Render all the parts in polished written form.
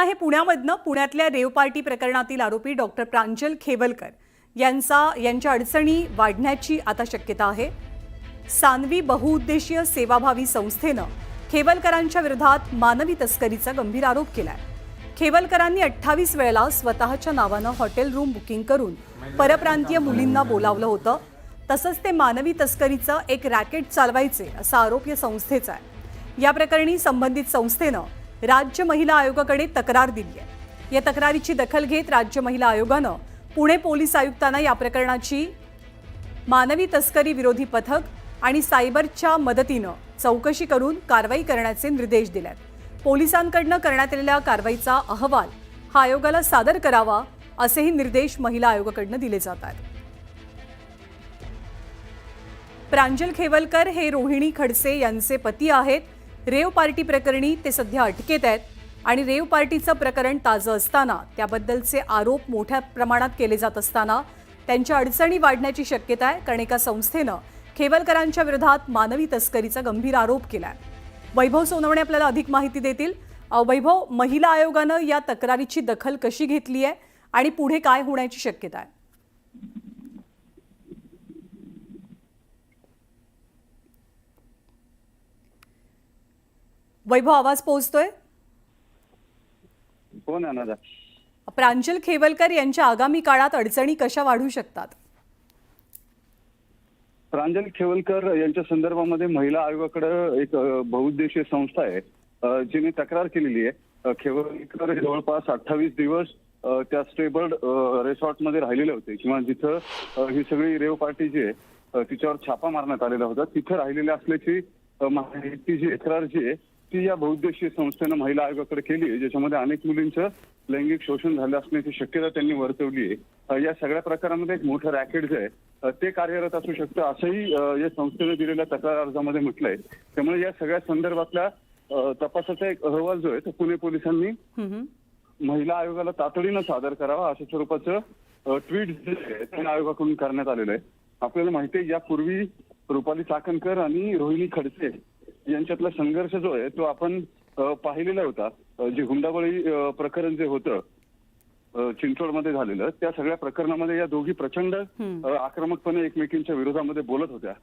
आहे पुण्यामधनं. पुण्यातल्या rave party प्रकरणातील आरोपी डॉक्टर प्रांजल खेवलकर यांच्या अडचणी वाढण्याची आता शक्यता आहे. सानवी बहुउद्देशीय सेवाभावी संस्थेनं खेवलकरांच्या विरोधात मानवी तस्करीचा गंभीर आरोप केलाय. खेवलकरांनी 28 वेळेला स्वतःच्या नावानं हॉटेल रूम बुकिंग करून परप्रांतीय मुलींना बोलावलं होतं. तसंच ते मानवी तस्करीचं एक रॅकेट चालवायचे असा आरोप या संस्थेचा आहे. या प्रकरणी संबंधित संस्थेनं राज्य महिला आयोगाकडे तक्रार दिली आहे. या तक्रारीची दखल घेत राज्य महिला आयोगानं पुणे पोलीस आयुक्तांना या प्रकरणाची मानवी तस्करी विरोधी पथक आणि सायबरच्या मदतीनं चौकशी करून कारवाई करण्याचे निर्देश दिलेत. पोलिसांकडून करण्यात आलेल्या कारवाईचा अहवाल हा आयोगाला सादर करावा असेही निर्देश महिला आयोगाकडून दिले जात आहेत. प्रांजल खेवलकर हे रोहिणी खडसे यांचे पती आहेत. रेव पार्टी प्रकरणी ते सध्या अटकेत आहेत आणि रेव पार्टीचं प्रकरण ताजं असताना त्याबद्दलचे आरोप मोठ्या प्रमाणात केले जात असताना त्यांच्या अडचणी वाढण्याची शक्यता आहे. कारण एका संस्थेनं खेवलकरांच्या विरोधात मानवी तस्करीचा गंभीर आरोप केलाय. वैभव सोनवणे आपल्याला अधिक माहिती देतील. वैभव, महिला आयोगानं या तक्रारीची दखल कशी घेतली आहे आणि पुढे काय होण्याची शक्यता आहे? वैभव, आवाज पोहोचतोय? हो ना. प्रांजल खेवलकर यांच्या आगामी काळात अडचणी कशा वाढू शकतात? प्रांजल खेवलकर यांच्या संदर्भामध्ये महिला आयोगाकडे एक बहुउद्देशीय संस्था आहे जिने तक्रार केलेली आहे. खेवलकर जवळपास 28 दिवस त्या स्टेबल रिसॉर्टमध्ये राहिलेले होते किंवा जिथं ही सगळी रेव पार्टी जी आहे तिच्यावर छापा मारण्यात आलेला होता तिथं राहिलेले असल्याची माहिती जी तक्रार जी आहे ती या बहुउद्देशीय संस्थेनं महिला आयोगाकडे केली आहे, ज्याच्यामध्ये अनेक मुलींचं लैंगिक शोषण झालं असण्याची शक्यता त्यांनी वर्तवली आहे. या सगळ्या प्रकारामध्ये एक मोठं रॅकेट जे आहे ते कार्यरत असू शकतं असंही या संस्थेने दिलेल्या तक्रार अर्जामध्ये म्हटलंय. त्यामुळे या सगळ्या संदर्भातल्या तपासाचा एक अहवाल जो आहे तो पुणे पोलिसांनी महिला आयोगाला तातडीनं सादर करावा अशा स्वरूपाचं ट्विट जे आहे ते आयोगाकडून करण्यात आलेलं आहे. आपल्याला माहिती आहे यापूर्वी रुपाली चाकणकर आणि रोहिणी खडसे यांच्यातला संघर्ष जो आहे तो आपण पाहिलेला होता. जे हुंडाबळी प्रकरण जे होतं चिंचवडमध्ये झालेलं त्या सगळ्या प्रकरणामध्ये या दोघी प्रचंड आक्रमकपणे एकमेकींच्या विरोधामध्ये बोलत होत्या.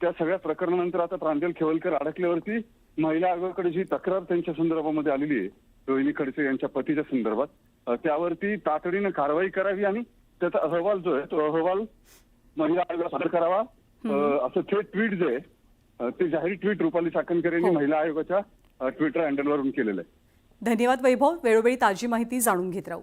त्या सगळ्या प्रकरणानंतर आता प्रांजल खेवलकर अडकल्यावरती महिला आयोगाकडे जी तक्रार त्यांच्या संदर्भामध्ये आलेली आहे रोहिणी खडसे यांच्या पतीच्या संदर्भात त्यावरती तातडीनं कारवाई करावी आणि त्याचा अहवाल जो आहे तो अहवाल महिला आयोगाला सादर करावा असं थेट ट्विट जे आहे ते जाहीर ट्विट रुपाली चाकणकर यांनी महिला आयोगाच्या ट्विटर हँडलवरून केलेलं आहे. धन्यवाद वैभव. वेळोवेळी ताजी माहिती जाणून घेत राहू.